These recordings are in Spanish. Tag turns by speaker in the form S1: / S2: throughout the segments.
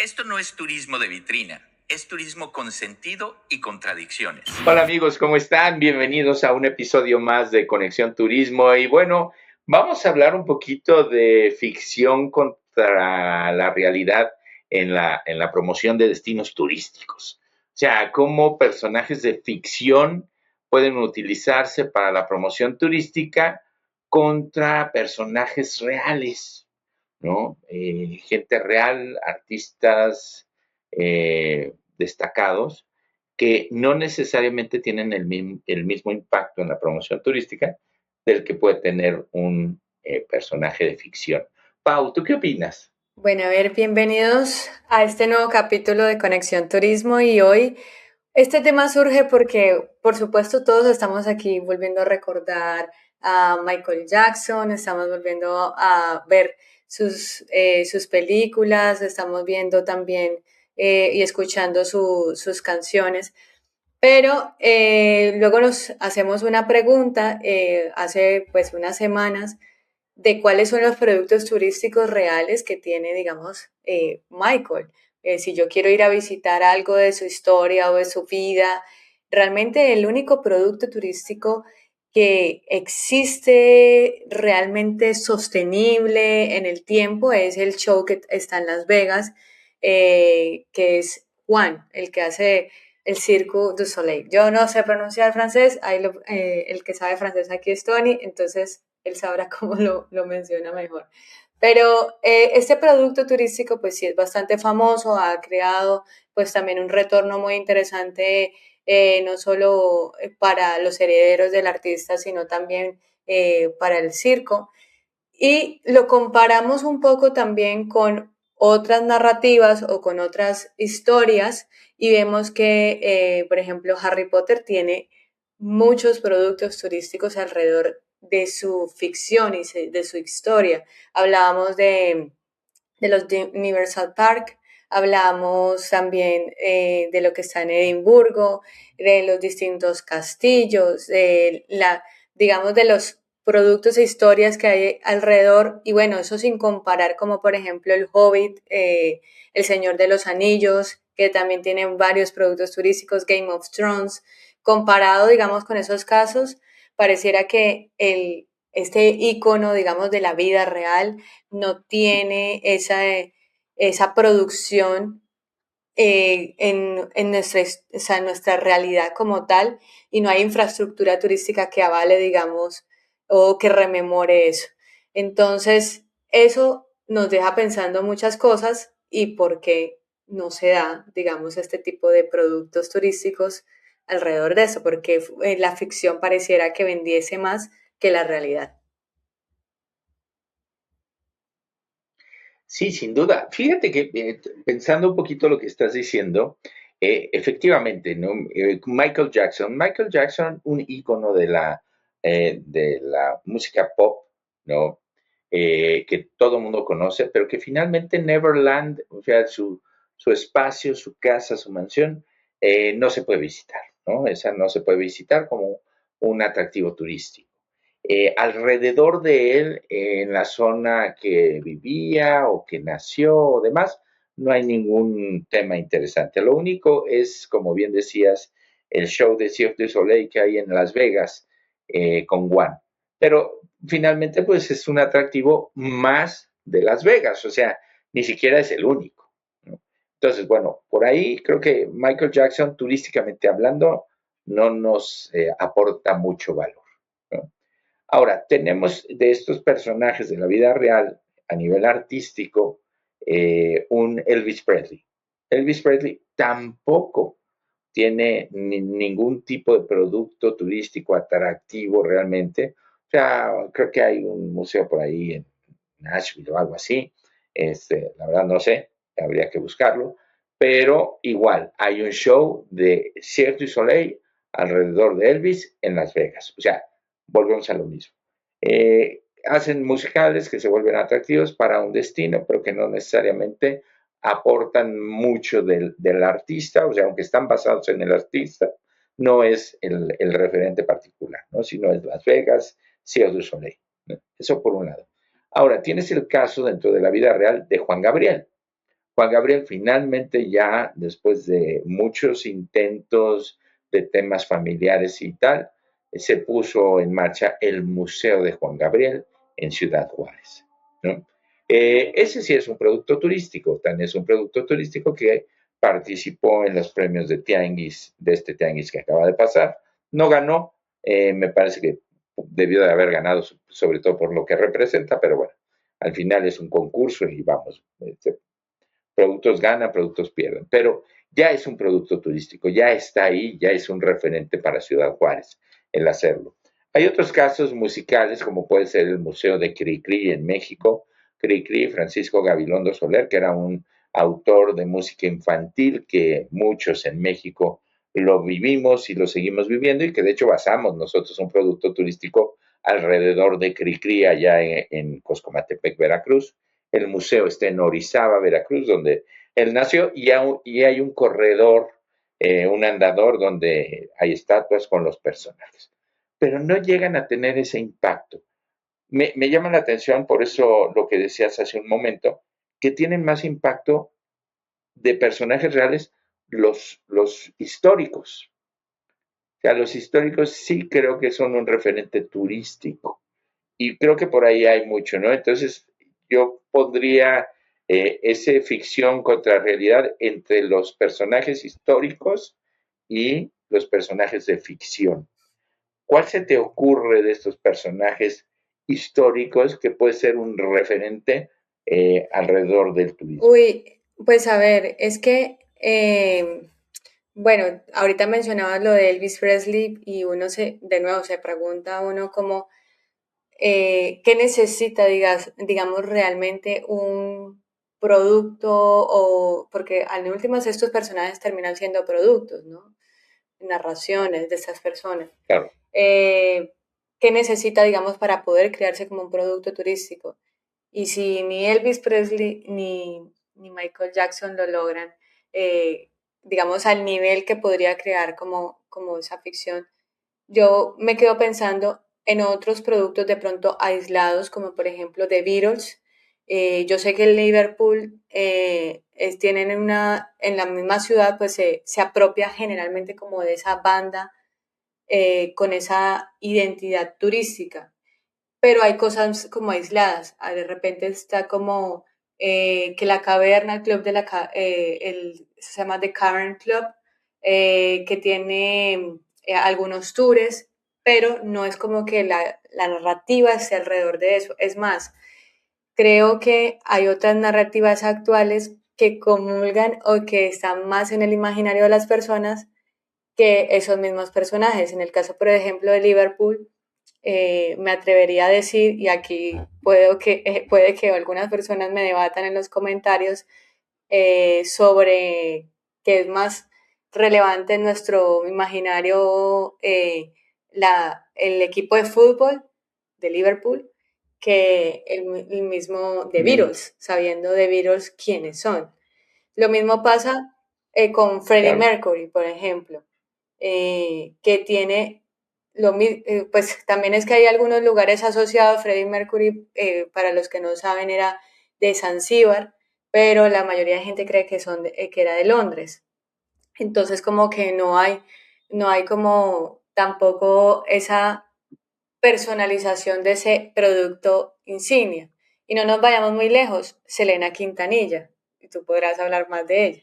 S1: Esto no es turismo de vitrina, es turismo con sentido y contradicciones.
S2: Hola amigos, ¿cómo están? Bienvenidos a un episodio más de Conexión Turismo. Y bueno, vamos a hablar un poquito de ficción contra la realidad en la promoción de destinos turísticos. O sea, cómo personajes de ficción pueden utilizarse para la promoción turística contra personajes reales, ¿no? Gente real, artistas destacados que no necesariamente tienen el mismo impacto en la promoción turística del que puede tener un personaje de ficción. Pau, ¿tú qué opinas?
S3: Bueno, a ver, bienvenidos a este nuevo capítulo de Conexión Turismo y hoy este tema surge porque, por supuesto, todos estamos aquí volviendo a recordar a Michael Jackson, estamos volviendo a ver sus películas, estamos viendo también y escuchando sus canciones. Pero luego nos hacemos una pregunta hace pues unas semanas de cuáles son los productos turísticos reales que tiene, digamos, Michael. Si yo quiero ir a visitar algo de su historia o de su vida, realmente el único producto turístico que existe realmente sostenible en el tiempo es el show que está en Las Vegas, que es Juan, el que hace el Cirque du Soleil. Yo no sé pronunciar francés, el que sabe francés aquí es Tony, entonces él sabrá cómo lo menciona mejor. Pero este producto turístico pues sí es bastante famoso, ha creado pues también un retorno muy interesante, no solo para los herederos del artista, sino también para el circo. Y lo comparamos un poco también con otras narrativas o con otras historias y vemos que, por ejemplo, Harry Potter tiene muchos productos turísticos alrededor de su ficción y de su historia. Hablábamos de los de Universal Park, hablamos también de lo que está en Edimburgo, de los distintos castillos, digamos, de los productos e historias que hay alrededor, y bueno, eso sin comparar como por ejemplo el Hobbit, el Señor de los Anillos, que también tienen varios productos turísticos, Game of Thrones, comparado, digamos, con esos casos, pareciera que este icono, digamos, de la vida real no tiene esa producción o sea, en nuestra realidad como tal y no hay infraestructura turística que avale, digamos, o que rememore eso. Entonces, eso nos deja pensando muchas cosas y por qué no se da, digamos, este tipo de productos turísticos alrededor de eso, porque la ficción pareciera que vendiese más que la realidad.
S2: Sí, sin duda. Fíjate que pensando un poquito lo que estás diciendo, efectivamente, ¿no? Michael Jackson, un ícono de la música pop, ¿no? Que todo el mundo conoce, pero que finalmente Neverland, o sea, su espacio, su casa, su mansión, no se puede visitar, ¿no? Esa no se puede visitar como un atractivo turístico. Alrededor de él, en la zona que vivía o que nació o demás, no hay ningún tema interesante. Lo único es, como bien decías, el show de Cirque du Soleil que hay en Las Vegas con Juan. Pero finalmente, pues es un atractivo más de Las Vegas, o sea, ni siquiera es el único, ¿no? Entonces, bueno, por ahí creo que Michael Jackson, turísticamente hablando, no nos aporta mucho valor, ¿no? Ahora, tenemos de estos personajes de la vida real a nivel artístico un Elvis Presley. Elvis Presley tampoco tiene ningún tipo de producto turístico atractivo realmente. O sea, creo que hay un museo por ahí en Nashville o algo así. La verdad no sé, habría que buscarlo. Pero igual, hay un show de Cirque du Soleil alrededor de Elvis en Las Vegas. O sea, volvemos a lo mismo. Hacen musicales que se vuelven atractivos para un destino, pero que no necesariamente aportan mucho del artista, o sea, aunque están basados en el artista, no es el referente particular, ¿no? Sino es Las Vegas, Cirque du Soleil, ¿no? Eso por un lado. Ahora, tienes el caso dentro de la vida real de Juan Gabriel. Juan Gabriel finalmente ya, después de muchos intentos de temas familiares y tal, se puso en marcha el Museo de Juan Gabriel en Ciudad Juárez, ¿no? Ese sí es un producto turístico, también es un producto turístico que participó en los premios de Tianguis, de este Tianguis que acaba de pasar. No ganó, me parece que debió de haber ganado, sobre todo por lo que representa, pero bueno, al final es un concurso y vamos, productos ganan, productos pierden, pero ya es un producto turístico, ya está ahí, ya es un referente para Ciudad Juárez el hacerlo. Hay otros casos musicales, como puede ser el Museo de Cricri en México, Cricri, Francisco Gabilondo Soler, que era un autor de música infantil que muchos en México lo vivimos y lo seguimos viviendo y que de hecho basamos nosotros un producto turístico alrededor de Cricri allá en Coscomatepec, Veracruz. El museo está en Orizaba, Veracruz, donde él nació, y hay un corredor, un andador donde hay estatuas con los personajes. Pero no llegan a tener ese impacto. Me llama la atención, por eso lo que decías hace un momento, que tienen más impacto de personajes reales los históricos. O sea, los históricos sí creo que son un referente turístico y creo que por ahí hay mucho, ¿no? Entonces, yo pondría ese ficción contra realidad entre los personajes históricos y los personajes de ficción. ¿Cuál se te ocurre de estos personajes históricos que puede ser un referente alrededor del turismo?
S3: Uy, pues a ver, es que, bueno, ahorita mencionabas lo de Elvis Presley y de nuevo se pregunta uno como, ¿qué necesita, digamos, realmente un producto? O, porque en últimas estos personajes terminan siendo productos, ¿no? Narraciones de estas personas.
S2: Claro.
S3: Eh, ¿Qué necesita, digamos, para poder crearse como un producto turístico? Y si ni Elvis Presley ni Michael Jackson lo logran, digamos, al nivel que podría crear como esa ficción, yo me quedo pensando en otros productos de pronto aislados, como por ejemplo The Beatles. Yo sé que el Liverpool tienen en la misma ciudad, pues se apropia generalmente como de esa banda con esa identidad turística, pero hay cosas como aisladas. De repente está como que la caverna, el club de se llama The Cavern Club, que tiene algunos tours, pero no es como que la narrativa esté alrededor de eso. Es más, creo que hay otras narrativas actuales que comulgan o que están más en el imaginario de las personas que esos mismos personajes. En el caso, por ejemplo, de Liverpool, me atrevería a decir, y aquí puede que algunas personas me debatan en los comentarios, sobre qué es más relevante en nuestro imaginario el equipo de fútbol de Liverpool que el mismo de Beatles, sabiendo de Beatles quiénes son. Lo mismo pasa con Freddie
S2: Claro.
S3: Mercury, por ejemplo, que tiene pues también es que hay algunos lugares asociados. Freddie Mercury, para los que no saben, era de Zanzíbar, pero la mayoría de gente cree que era de Londres. Entonces como que no hay como tampoco esa personalización de ese producto insignia. Y no nos vayamos muy lejos, Selena Quintanilla, y tú podrás hablar más de ella,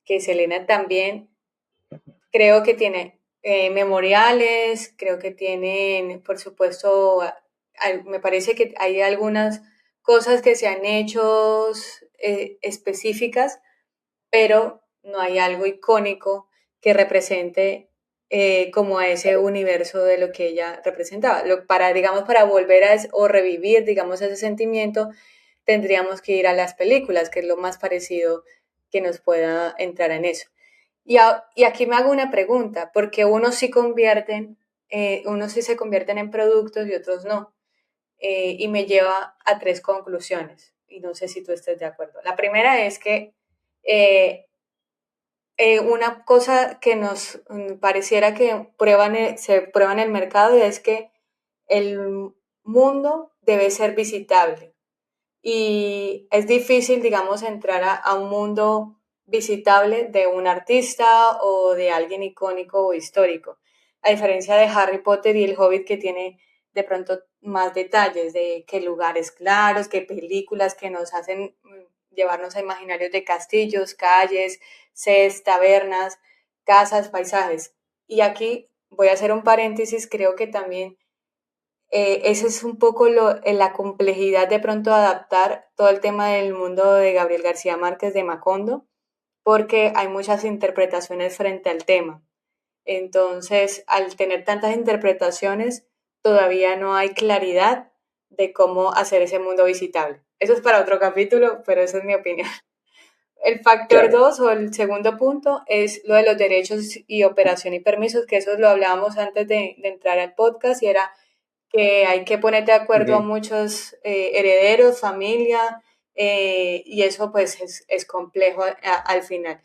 S3: que Selena también creo que tiene memoriales, creo que tienen, por supuesto, me parece que hay algunas cosas que se han hecho específicas, pero no hay algo icónico que represente como a ese universo de lo que ella representaba. Digamos, para volver o revivir, digamos, ese sentimiento, tendríamos que ir a las películas, que es lo más parecido que nos pueda entrar en eso. Y aquí me hago una pregunta, porque unos sí se convierten en productos y otros no. Y me lleva a tres conclusiones, y no sé si tú estés de acuerdo. La primera es que eh, una cosa que nos pareciera que se prueba en el mercado es que el mundo debe ser visitable. y es difícil, digamos, entrar a un mundo visitable de un artista o de alguien icónico o histórico, a diferencia de Harry Potter y el Hobbit que tiene de pronto más detalles de qué lugares claros, qué películas que nos hacen llevarnos a imaginarios de castillos, calles, sets, tabernas, casas, paisajes. Y aquí voy a hacer un paréntesis, creo que también ese es un poco la complejidad de pronto adaptar todo el tema del mundo de Gabriel García Márquez de Macondo, porque hay muchas interpretaciones frente al tema. Entonces, al tener tantas interpretaciones, todavía no hay claridad de cómo hacer ese mundo visitable. Eso es para otro capítulo, pero esa es mi opinión. El factor
S2: Claro.
S3: 2 o el segundo punto es lo de los derechos y operación y permisos, que eso lo hablábamos antes de entrar al podcast y era que hay que poner de acuerdo a
S2: Ujú.
S3: muchos herederos, familia, y eso pues es complejo al final.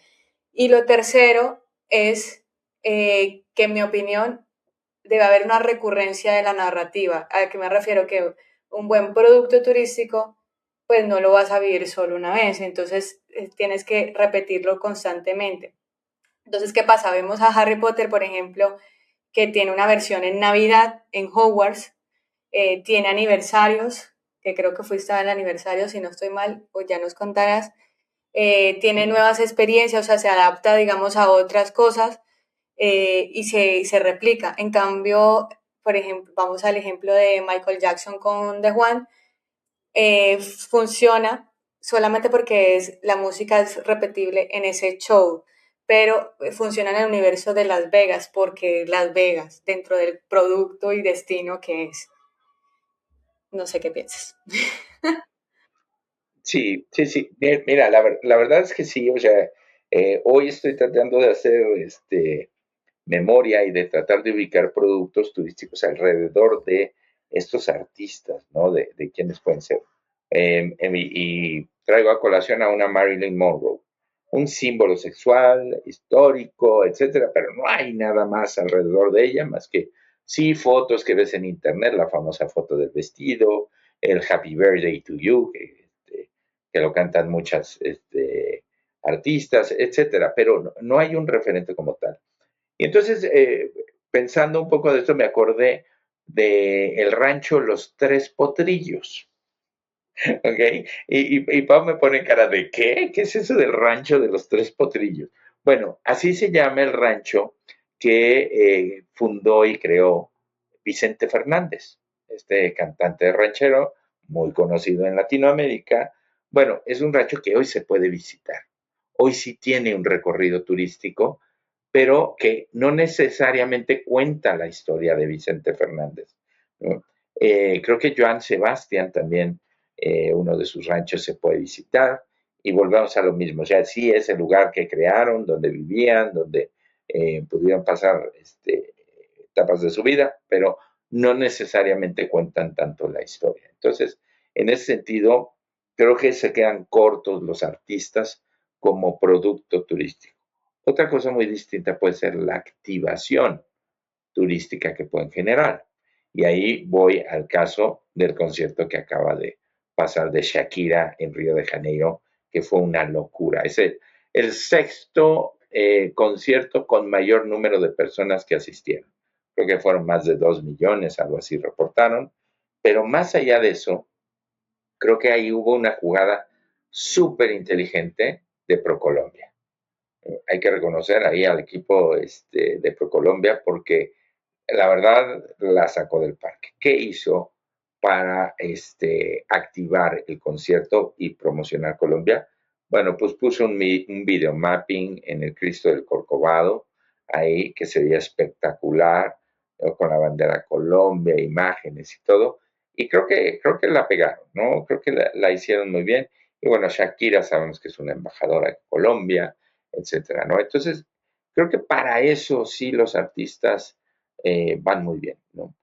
S3: Y lo tercero es que en mi opinión debe haber una recurrencia de la narrativa. ¿A qué me refiero? Que un buen producto turístico pues no lo vas a vivir solo una vez, entonces tienes que repetirlo constantemente. Entonces, ¿qué pasa? Vemos a Harry Potter, por ejemplo, que tiene una versión en Navidad en Hogwarts, tiene aniversarios, que creo que fuiste al aniversario, si no estoy mal, pues ya nos contarás. Tiene nuevas experiencias, o sea, se adapta, digamos, a otras cosas y se replica. En cambio, por ejemplo, vamos al ejemplo de Michael Jackson con The One, funciona solamente porque la música es repetible en ese show, pero funciona en el universo de Las Vegas porque Las Vegas, dentro del producto y destino que es. No sé qué piensas.
S2: Sí, sí, sí. Mira, la verdad es que sí, o sea, hoy estoy tratando de hacer memoria y de tratar de ubicar productos turísticos alrededor de estos artistas, ¿no? De quienes pueden ser. Y traigo a colación a una Marilyn Monroe, un símbolo sexual, histórico, etcétera, pero no hay nada más alrededor de ella más que sí fotos que ves en internet, la famosa foto del vestido, el Happy Birthday to You, que lo cantan muchas artistas, etcétera, pero no hay un referente como tal. Y entonces, pensando un poco de esto, me acordé de el rancho Los Tres Potrillos. ¿Ok? Y Pau me pone cara de ¿qué? ¿Qué es eso del rancho de los Tres Potrillos? Bueno, así se llama el rancho que fundó y creó Vicente Fernández, este cantante ranchero muy conocido en Latinoamérica. Bueno, es un rancho que hoy se puede visitar. Hoy sí tiene un recorrido turístico, pero que no necesariamente cuenta la historia de Vicente Fernández, ¿no? Creo que Joan Sebastián también, uno de sus ranchos se puede visitar y volvemos a lo mismo, o sea, sí es el lugar que crearon, donde vivían, donde pudieron pasar etapas de su vida, pero no necesariamente cuentan tanto la historia. Entonces, en ese sentido, creo que se quedan cortos los artistas como producto turístico. Otra cosa muy distinta puede ser la activación turística que pueden generar. Y ahí voy al caso del concierto que acaba de pasar de Shakira en Río de Janeiro, que fue una locura. Es el sexto concierto con mayor número de personas que asistieron. Creo que fueron más de 2 millones, algo así reportaron. Pero más allá de eso, creo que ahí hubo una jugada súper inteligente de ProColombia. Hay que reconocer ahí al equipo de ProColombia porque la verdad la sacó del parque. ¿Qué hizo para activar el concierto y promocionar Colombia? Bueno, pues puso un video mapping en el Cristo del Corcovado, ahí que se veía espectacular, ¿no? Con la bandera Colombia, imágenes y todo. Y creo que la pegaron, ¿no? Creo que la hicieron muy bien. Y bueno, Shakira sabemos que es una embajadora de Colombia, etcétera, ¿no? Entonces, creo que para eso sí los artistas van muy bien, ¿no?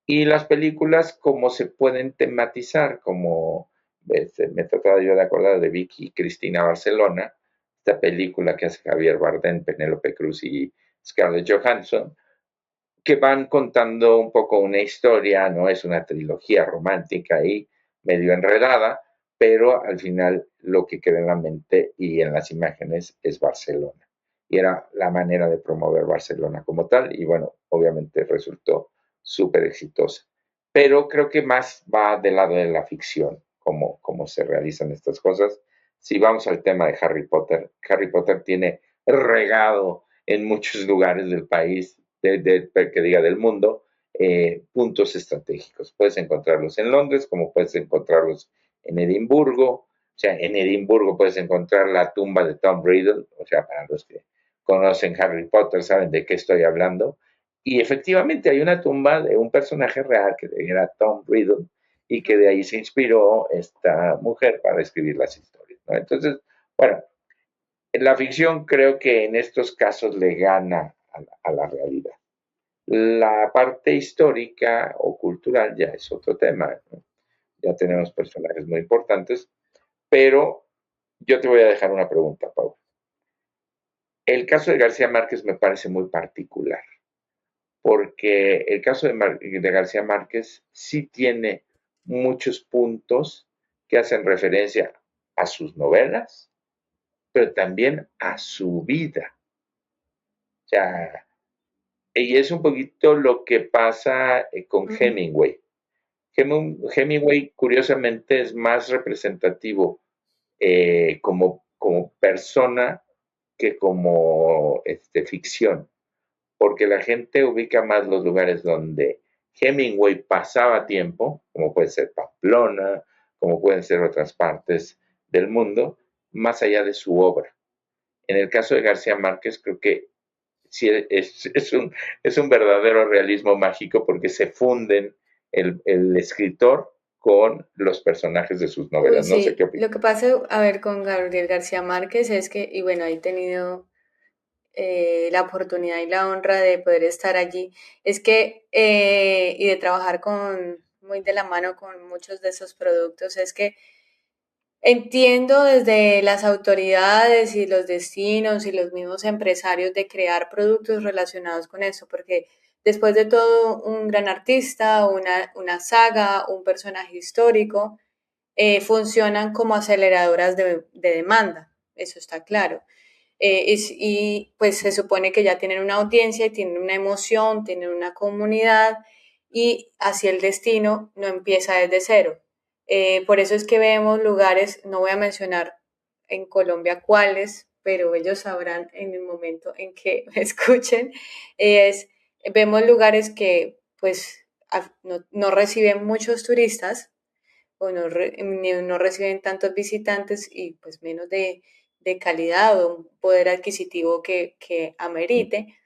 S2: Y las películas, como se pueden tematizar, como me trataba yo de acordar de Vicky Cristina Barcelona, esta película que hace Javier Bardem, Penélope Cruz y Scarlett Johansson, que van contando un poco una historia, ¿no? Es una trilogía romántica ahí, medio enredada, pero al final lo que queda en la mente y en las imágenes es Barcelona. Y era la manera de promover Barcelona como tal, y bueno, obviamente resultó súper exitosa. Pero creo que más va del lado de la ficción, cómo se realizan estas cosas. Si vamos al tema de Harry Potter tiene regado en muchos lugares del país, que diga del mundo, puntos estratégicos. Puedes encontrarlos en Londres, como puedes encontrarlos en Edimburgo. O sea, en Edimburgo puedes encontrar la tumba de Tom Riddle, o sea, para los que conocen Harry Potter saben de qué estoy hablando. Y efectivamente hay una tumba de un personaje real que era Tom Riddle y que de ahí se inspiró esta mujer para escribir las historias, ¿no? Entonces, bueno, en la ficción creo que en estos casos le gana a la realidad. La parte histórica o cultural ya es otro tema, ¿no? Ya tenemos personajes muy importantes, pero yo te voy a dejar una pregunta, Pau. El caso de García Márquez me parece muy particular, porque el caso de García Márquez sí tiene muchos puntos que hacen referencia a sus novelas, pero también a su vida. O sea, y es un poquito lo que pasa con Hemingway. Hemingway, curiosamente, es más representativo como persona que como ficción, porque la gente ubica más los lugares donde Hemingway pasaba tiempo, como puede ser Pamplona, como pueden ser otras partes del mundo, más allá de su obra. En el caso de García Márquez, creo que sí es un verdadero realismo mágico porque se funden el escritor con los personajes de sus
S3: Uy,
S2: novelas. No sé qué
S3: sí,
S2: opinas.
S3: lo que pasa, a ver, con Gabriel García Márquez es que, y bueno, he tenido la oportunidad y la honra de poder estar allí, es que, y de trabajar muy de la mano con muchos de esos productos, es que entiendo desde las autoridades y los destinos y los mismos empresarios de crear productos relacionados con eso, porque después de todo, un gran artista, una saga, un personaje histórico, funcionan como aceleradoras de demanda, eso está claro. Y pues se supone que ya tienen una audiencia, y tienen una emoción, tienen una comunidad y así el destino no empieza desde cero. Por eso es que vemos lugares, no voy a mencionar en Colombia cuáles, pero ellos sabrán en el momento en que me escuchen, vemos lugares que pues no reciben muchos turistas o no reciben tantos visitantes y pues menos de calidad o un poder adquisitivo que amerite.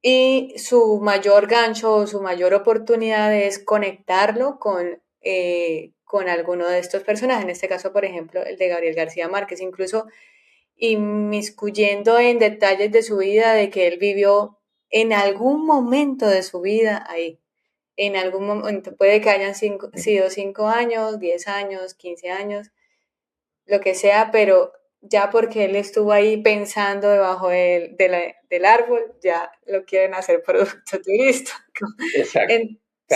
S3: Y su mayor gancho o su mayor oportunidad es conectarlo con alguno de estos personajes, en este caso, por ejemplo, el de Gabriel García Márquez, incluso inmiscuyendo en detalles de su vida, de que él vivió en algún momento de su vida ahí. En algún momento puede que hayan sido 5 años, 10 años, 15 años, lo que sea, pero ya porque él estuvo ahí pensando debajo del árbol, ya lo quieren hacer producto turístico.
S2: Exacto,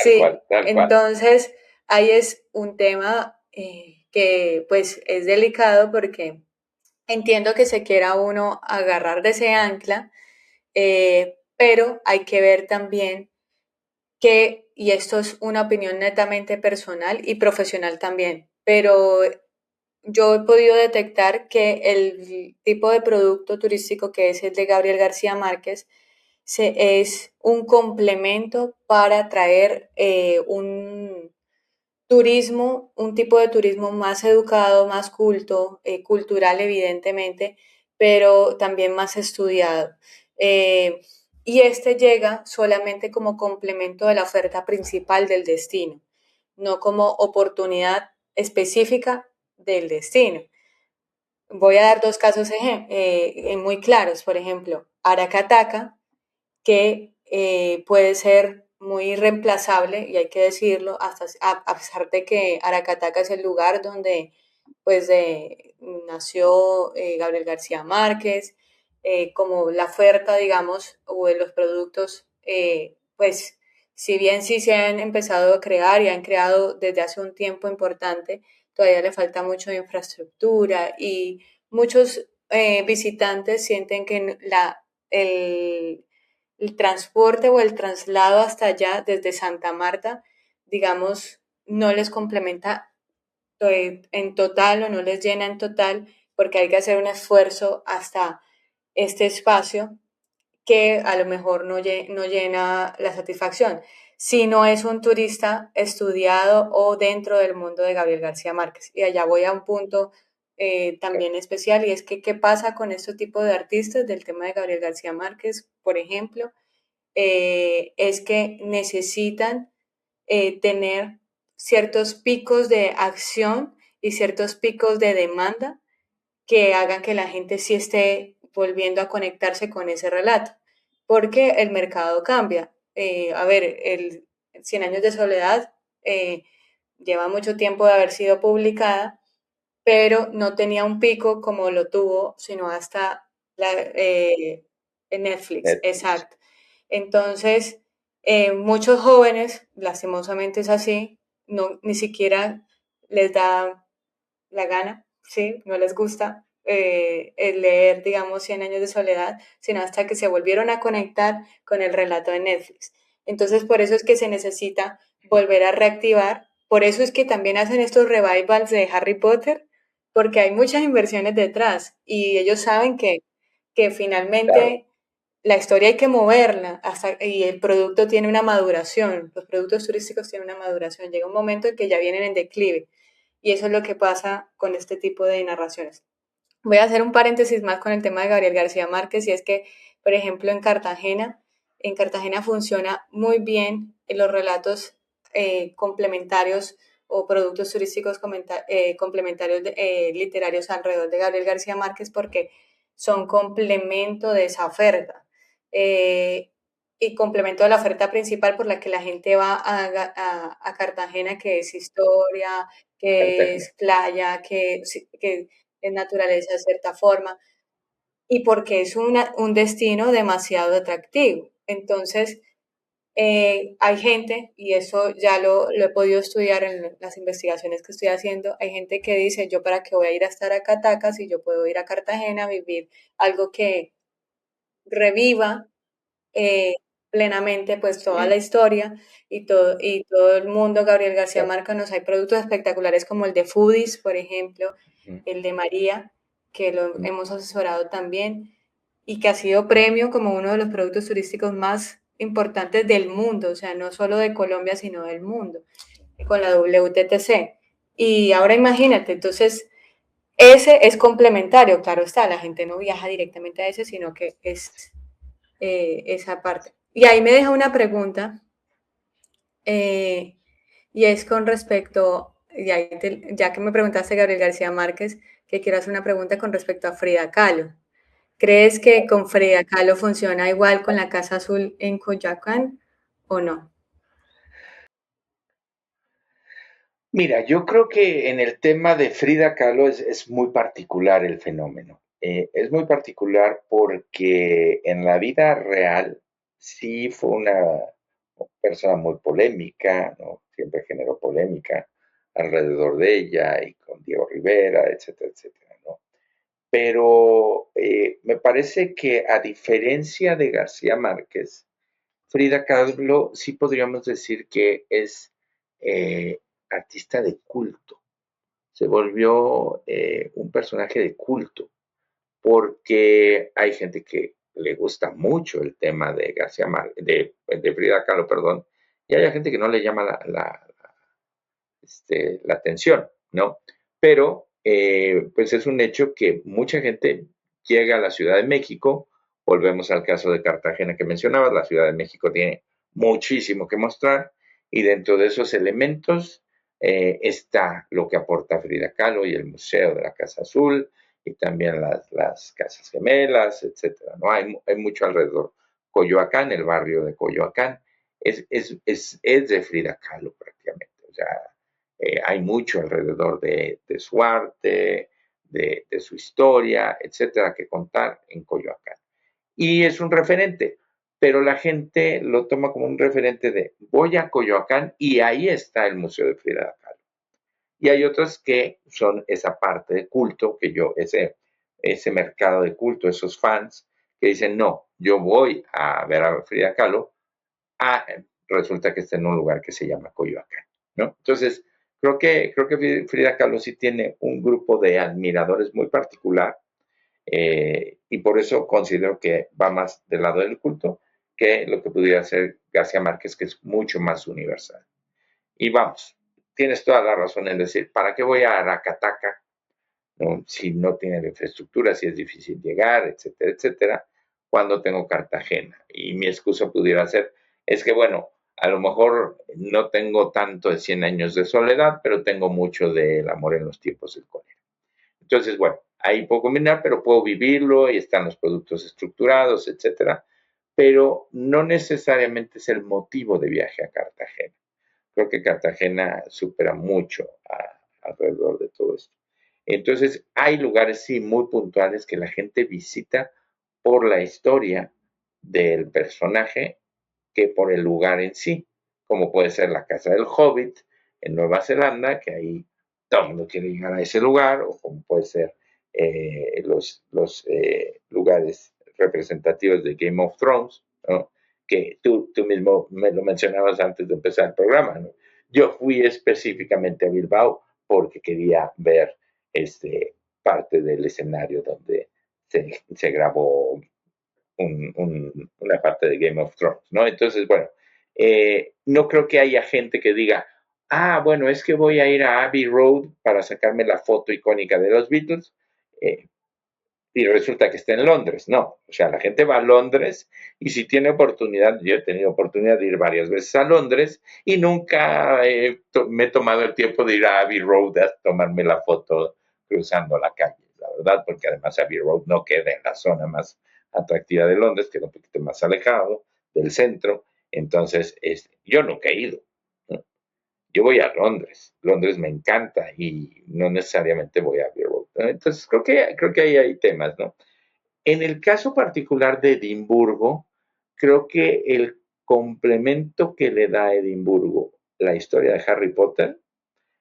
S3: Sí,
S2: tal cual.
S3: entonces ahí es un tema que pues es delicado porque entiendo que se quiera uno agarrar de ese ancla, pero hay que ver también que, y esto es una opinión netamente personal y profesional también, pero yo he podido detectar que el tipo de producto turístico que es el de Gabriel García Márquez es un complemento para traer un turismo, un tipo de turismo más educado, más culto, cultural evidentemente, pero también más estudiado. Eh, y este llega solamente como complemento de la oferta principal del destino, no como oportunidad específica del destino. Voy a dar dos casos muy claros. Por ejemplo, Aracataca, que puede ser muy reemplazable, y hay que decirlo, a pesar de que Aracataca es el lugar donde pues, nació Gabriel García Márquez, como la oferta, digamos, o de los productos, pues si bien sí se han empezado a crear y han creado desde hace un tiempo importante, todavía le falta mucho de infraestructura y muchos visitantes sienten que el transporte o el traslado hasta allá desde Santa Marta, digamos, no les complementa en total o no les llena en total porque hay que hacer un esfuerzo hasta este espacio que a lo mejor no llena la satisfacción, si no es un turista estudiado o dentro del mundo de Gabriel García Márquez. Y allá voy a un punto también especial y es que qué pasa con este tipo de artistas del tema de Gabriel García Márquez, por ejemplo, es que necesitan tener ciertos picos de acción y ciertos picos de demanda que hagan que la gente sí esté volviendo a conectarse con ese relato, porque el mercado cambia. A ver, el Cien años de soledad lleva mucho tiempo de haber sido publicada, pero no tenía un pico como lo tuvo, sino hasta en Netflix,
S2: Netflix.
S3: exacto. Entonces, muchos jóvenes, lastimosamente es así, no, ni siquiera les da la gana, ¿sí? No les gusta el leer, digamos, Cien años de soledad, sino hasta que se volvieron a conectar con el relato de Netflix. Entonces, por eso es que se necesita volver a reactivar. Por eso es que también hacen estos revivals de Harry Potter, porque hay muchas inversiones detrás y ellos saben que
S2: Claro.
S3: finalmente la historia hay que moverla y el producto tiene una maduración, los productos turísticos tienen una maduración, llega un momento en que ya vienen en declive y eso es lo que pasa con este tipo de narraciones. Voy a hacer un paréntesis más con el tema de Gabriel García Márquez y es que, por ejemplo, en Cartagena funciona muy bien en los relatos complementarios o productos turísticos complementarios literarios alrededor de Gabriel García Márquez porque son complemento de esa oferta y complemento de la oferta principal por la que la gente va a Cartagena, que es historia, que
S2: Cartagena.
S3: es playa, que es naturaleza de cierta forma, y porque es un destino demasiado atractivo. Entonces, hay gente, y eso ya lo he podido estudiar en las investigaciones que estoy haciendo, hay gente que dice, yo para qué voy a ir a estar a Catacas y yo puedo ir a Cartagena a vivir algo que reviva eh, plenamente pues toda la
S2: Sí,
S3: historia y todo el mundo. Gabriel García
S2: claro.
S3: Márquez, hay productos espectaculares como el de Foodies, por ejemplo,
S2: Ujú,
S3: el de María, que lo
S2: ujú.
S3: hemos asesorado también y que ha sido premio como uno de los productos turísticos más importantes del mundo, o sea, no solo de Colombia, sino del mundo, con la WTTC. Y ahora imagínate, entonces, ese es complementario, claro está, la gente no viaja directamente a ese, sino que es esa parte. Y ahí me deja una pregunta, eh, y es con respecto, ya que me preguntaste Gabriel García Márquez, que quiero hacer una pregunta con respecto a Frida Kahlo. ¿Crees que con Frida Kahlo funciona igual con la Casa Azul en Coyoacán o no?
S2: Mira, yo creo que en el tema de Frida Kahlo es muy particular el fenómeno. Es muy particular porque en la vida real sí fue una persona muy polémica, ¿no? Siempre generó polémica alrededor de ella y con Diego Rivera, etcétera, etcétera, ¿no? Pero me parece que a diferencia de García Márquez, Frida Kahlo sí podríamos decir que es eh, artista de culto. Se volvió un personaje de culto porque hay gente que le gusta mucho el tema de García de Frida Kahlo, perdón, y hay gente que no le llama la atención, ¿no? Pero, pues es un hecho que mucha gente llega a la Ciudad de México, volvemos al caso de Cartagena que mencionabas, la Ciudad de México tiene muchísimo que mostrar y dentro de esos elementos está lo que aporta Frida Kahlo y el Museo de la Casa Azul y también las Casas Gemelas, etcétera, ¿no? Hay mucho alrededor. Coyoacán, el barrio de Coyoacán, es de Frida Kahlo prácticamente, o sea, hay mucho alrededor de su arte, de su historia, etcétera, que contar en Coyoacán. Y es un referente, pero la gente lo toma como un referente de voy a Coyoacán y ahí está el Museo de Frida Kahlo. y hay otras que son esa parte de culto, ese mercado de culto, esos fans que dicen, no, yo voy a ver a Frida Kahlo, resulta que está en un lugar que se llama Coyoacán, ¿no? Entonces, creo que Frida Kahlo sí tiene un grupo de admiradores muy particular, y por eso considero que va más del lado del culto que lo que pudiera ser García Márquez, que es mucho más universal. Y vamos, tienes toda la razón en decir, ¿para qué voy a Aracataca, no? Si no tiene la infraestructura, si es difícil llegar, etcétera, etcétera, cuando tengo Cartagena? Y mi excusa pudiera ser, es que bueno, a lo mejor no tengo tanto de 100 años de soledad, pero tengo mucho del amor en los tiempos del cólera. Entonces, bueno, ahí puedo combinar, pero puedo vivirlo y están los productos estructurados, etcétera, pero no necesariamente es el motivo de viaje a Cartagena. Creo que Cartagena supera mucho alrededor de todo esto. Entonces, hay lugares, sí, muy puntuales que la gente visita por la historia del personaje que por el lugar en sí, como puede ser la casa del Hobbit en Nueva Zelanda, que ahí todo el mundo quiere llegar a ese lugar, o como puede ser los lugares representativos de Game of Thrones, ¿no? Que tú mismo me lo mencionabas antes de empezar el programa, ¿no? Yo fui específicamente a Bilbao porque quería ver parte del escenario donde se grabó una parte de Game of Thrones, ¿no? Entonces, bueno, no creo que haya gente que diga, bueno, es que voy a ir a Abbey Road para sacarme la foto icónica de los Beatles, eh, y resulta que está en Londres. No, o sea, la gente va a Londres y si tiene oportunidad, yo he tenido oportunidad de ir varias veces a Londres y nunca me he tomado el tiempo de ir a Abbey Road a tomarme la foto cruzando la calle, la verdad, porque además Abbey Road no queda en la zona más atractiva de Londres, queda un poquito más alejado del centro. Entonces, yo nunca he ido, ¿no? Yo voy a Londres, Londres me encanta y no necesariamente voy a Abbey Road, ¿no? Entonces, creo que ahí hay temas, ¿no? En el caso particular de Edimburgo, creo que el complemento que le da a Edimburgo la historia de Harry Potter,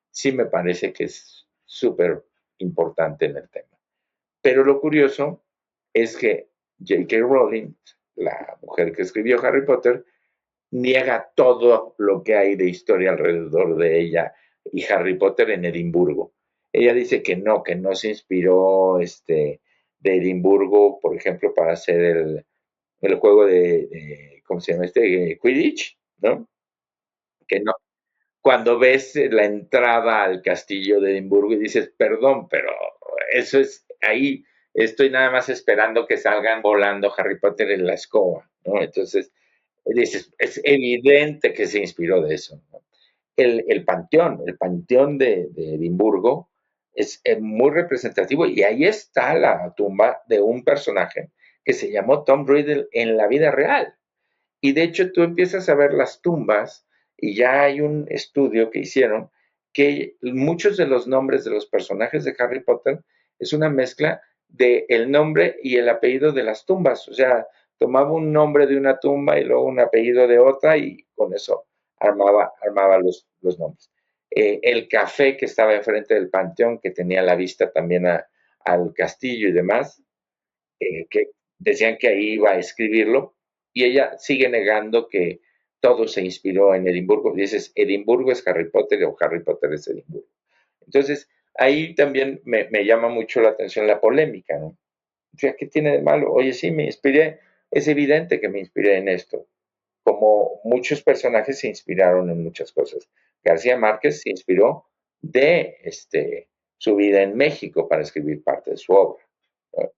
S2: sí me parece que es súper importante en el tema. Pero lo curioso es que J.K. Rowling, la mujer que escribió Harry Potter, niega todo lo que hay de historia alrededor de ella y Harry Potter en Edimburgo. Ella dice que no se inspiró de Edimburgo, por ejemplo, para hacer el juego ¿cómo se llama Quidditch, ¿no? Que no. Cuando ves la entrada al castillo de Edimburgo y dices, perdón, pero eso es ahí, estoy nada más esperando que salgan volando Harry Potter en la escoba, ¿no? Entonces, dices, es evidente que se inspiró de eso, ¿no? El panteón de Edimburgo es muy representativo y ahí está la tumba de un personaje que se llamó Tom Riddle en la vida real. Y de hecho tú empiezas a ver las tumbas y ya hay un estudio que hicieron que muchos de los nombres de los personajes de Harry Potter es una mezcla de el nombre y el apellido de las tumbas. O sea, tomaba un nombre de una tumba y luego un apellido de otra y con eso armaba los nombres. El café que estaba enfrente del panteón, que tenía la vista también al castillo y demás, que decían que ahí iba a escribirlo, y ella sigue negando que todo se inspiró en Edimburgo. Dices, Edimburgo es Harry Potter o Harry Potter es Edimburgo. Entonces, ahí también me llama mucho la atención la polémica, ¿no? O sea, ¿qué tiene de malo? Oye, sí, me inspiré, es evidente que me inspiré en esto, como muchos personajes se inspiraron en muchas cosas. García Márquez se inspiró de su vida en México para escribir parte de su obra, ¿no?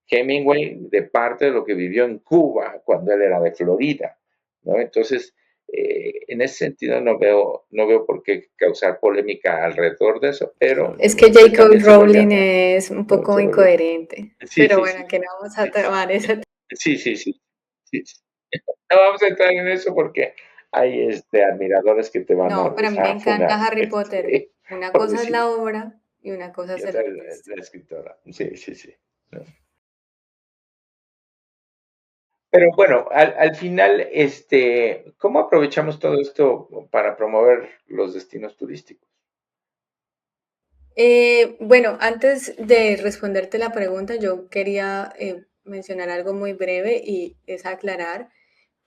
S2: Hemingway de parte de lo que vivió en Cuba cuando él era de Florida, ¿no? Entonces, en ese sentido no veo por qué causar polémica alrededor de eso, pero
S3: Es que
S2: pues
S3: J.K.
S2: también
S3: Rowling es un poco
S2: se volvió.
S3: incoherente.
S2: Sí,
S3: Pero
S2: sí,
S3: bueno,
S2: sí,
S3: que no vamos a
S2: sí,
S3: tomar ese.
S2: sí, sí, sí, sí, sí. No vamos a entrar en eso porque hay admiradores que te van
S3: No, pero a mí me
S2: a funar,
S3: encanta Harry Potter. Una
S2: por
S3: cosa es
S2: decir,
S3: la obra y una cosa
S2: y
S3: es el
S2: otra
S3: artista.
S2: la escritora. Sí, sí, sí. ¿No? Pero bueno, al final, ¿cómo aprovechamos todo esto para promover los destinos turísticos?
S3: Bueno, antes de responderte la pregunta, yo quería mencionar algo muy breve y es aclarar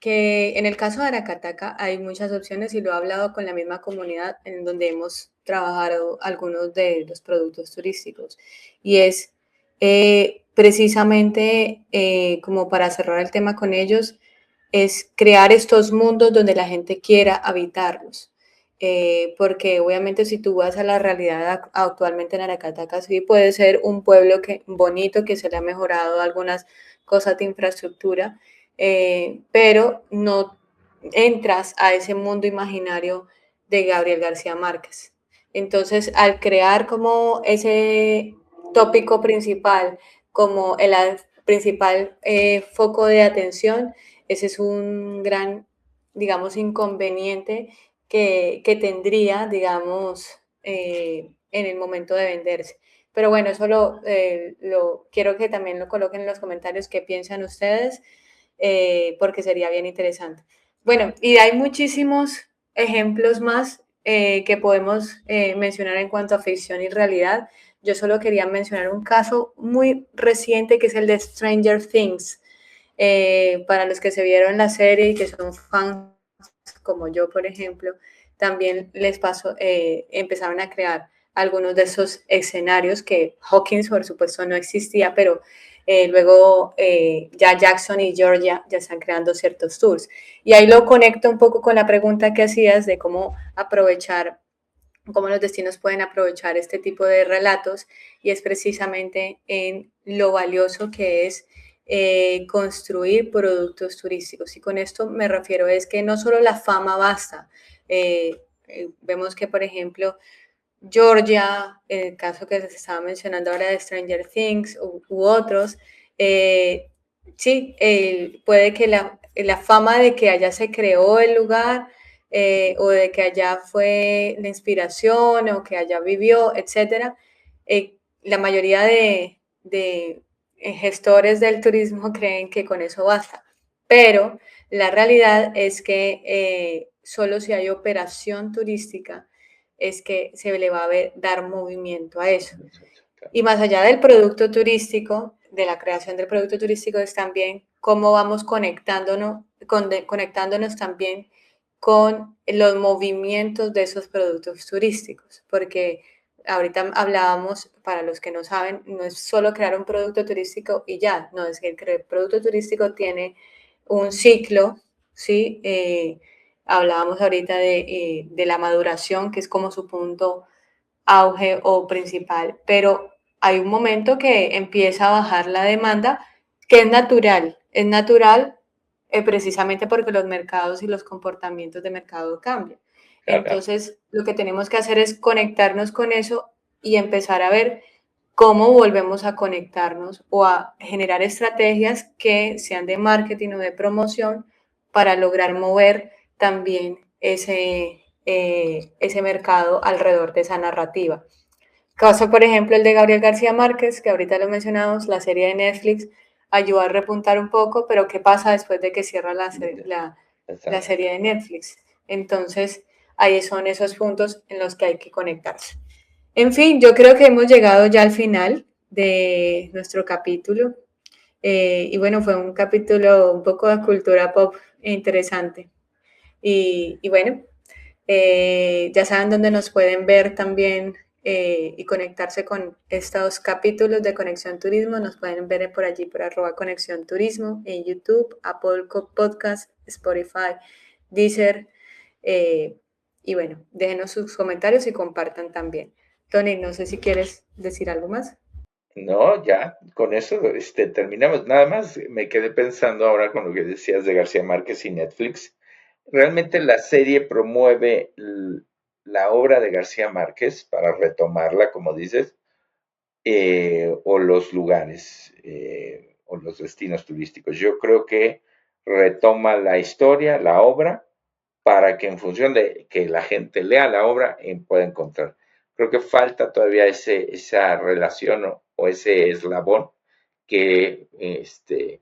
S3: que en el caso de Aracataca hay muchas opciones y lo he hablado con la misma comunidad en donde hemos trabajado algunos de los productos turísticos. Y es precisamente como para cerrar el tema con ellos, es crear estos mundos donde la gente quiera habitarlos. Porque obviamente si tú vas a la realidad actualmente en Aracataca, sí puede ser un pueblo bonito que se le ha mejorado algunas cosas de infraestructura, pero no entras a ese mundo imaginario de Gabriel García Márquez. Entonces, al crear como ese tópico principal, como el principal foco de atención, ese es un gran, digamos, inconveniente que tendría, digamos, en el momento de venderse. Pero bueno, eso lo quiero que también lo coloquen en los comentarios qué piensan ustedes, porque sería bien interesante. Bueno, y hay muchísimos ejemplos más que podemos mencionar en cuanto a ficción y realidad. Yo solo quería mencionar un caso muy reciente que es el de Stranger Things. Para los que se vieron la serie y que son fans como yo, por ejemplo, también les pasó, empezaron a crear algunos de esos escenarios que Hawkins, por supuesto, no existía, pero luego ya Jackson y Georgia ya están creando ciertos tours. Y ahí lo conecto un poco con la pregunta que hacías de cómo aprovechar, cómo los destinos pueden aprovechar este tipo de relatos, y es precisamente en lo valioso que es construir productos turísticos. Y con esto me refiero es que no solo la fama basta. Vemos que, por ejemplo, Georgia, en el caso que se estaba mencionando ahora de Stranger Things u otros, sí, puede que la fama de que allá se creó el lugar, o de que allá fue la inspiración o que allá vivió, etcétera, la mayoría de gestores del turismo creen que con eso basta. Pero la realidad es que solo si hay operación turística es que se le va a dar movimiento a eso. Y más allá del producto turístico, de la creación del producto turístico, es también cómo vamos conectándonos también con los movimientos de esos productos turísticos, porque ahorita hablábamos, para los que no saben, no es solo crear un producto turístico y ya, no, es que el producto turístico tiene un ciclo, ¿sí? Hablábamos ahorita de la maduración, que es como su punto auge o principal, pero hay un momento que empieza a bajar la demanda, que es natural precisamente porque los mercados y los comportamientos de mercado cambian.
S2: Claro, claro.
S3: Entonces, lo que tenemos que hacer es conectarnos con eso y empezar a ver cómo volvemos a conectarnos o a generar estrategias que sean de marketing o de promoción para lograr mover también ese mercado alrededor de esa narrativa. Caso, por ejemplo, el de Gabriel García Márquez, que ahorita lo mencionamos, la serie de Netflix ayudó a repuntar un poco, pero ¿qué pasa después de que cierra la serie de Netflix? Entonces, ahí son esos puntos en los que hay que conectarse. En fin, yo creo que hemos llegado ya al final de nuestro capítulo. Y bueno, fue un capítulo un poco de cultura pop interesante. Y bueno, ya saben dónde nos pueden ver también y conectarse con estos capítulos de Conexión Turismo. Nos pueden ver por allí por @Conexión Turismo en YouTube, Apple Podcast, Spotify, Deezer. Y bueno, déjenos sus comentarios y compartan también. Tony, no sé si quieres decir algo más.
S2: No, ya, con eso terminamos. Nada más me quedé pensando ahora con lo que decías de García Márquez y Netflix. Realmente la serie promueve la obra de García Márquez para retomarla, como dices, o los lugares o los destinos turísticos. Yo creo que retoma la historia, la obra, para que en función de que la gente lea la obra pueda encontrar. Creo que falta todavía esa relación o ese eslabón que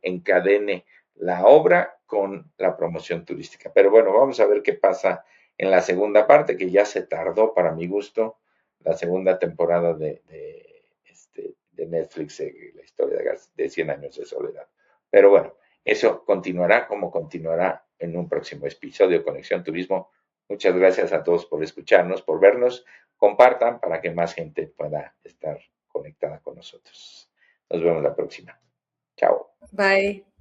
S2: encadene la obra con la promoción turística. Pero bueno, vamos a ver qué pasa en la segunda parte, que ya se tardó para mi gusto la segunda temporada de Netflix, la historia de 100 años de soledad. Pero bueno, eso continuará como continuará en un próximo episodio de Conexión Turismo. Muchas gracias a todos por escucharnos, por vernos. Compartan para que más gente pueda estar conectada con nosotros. Nos vemos la próxima. Chao.
S3: Bye.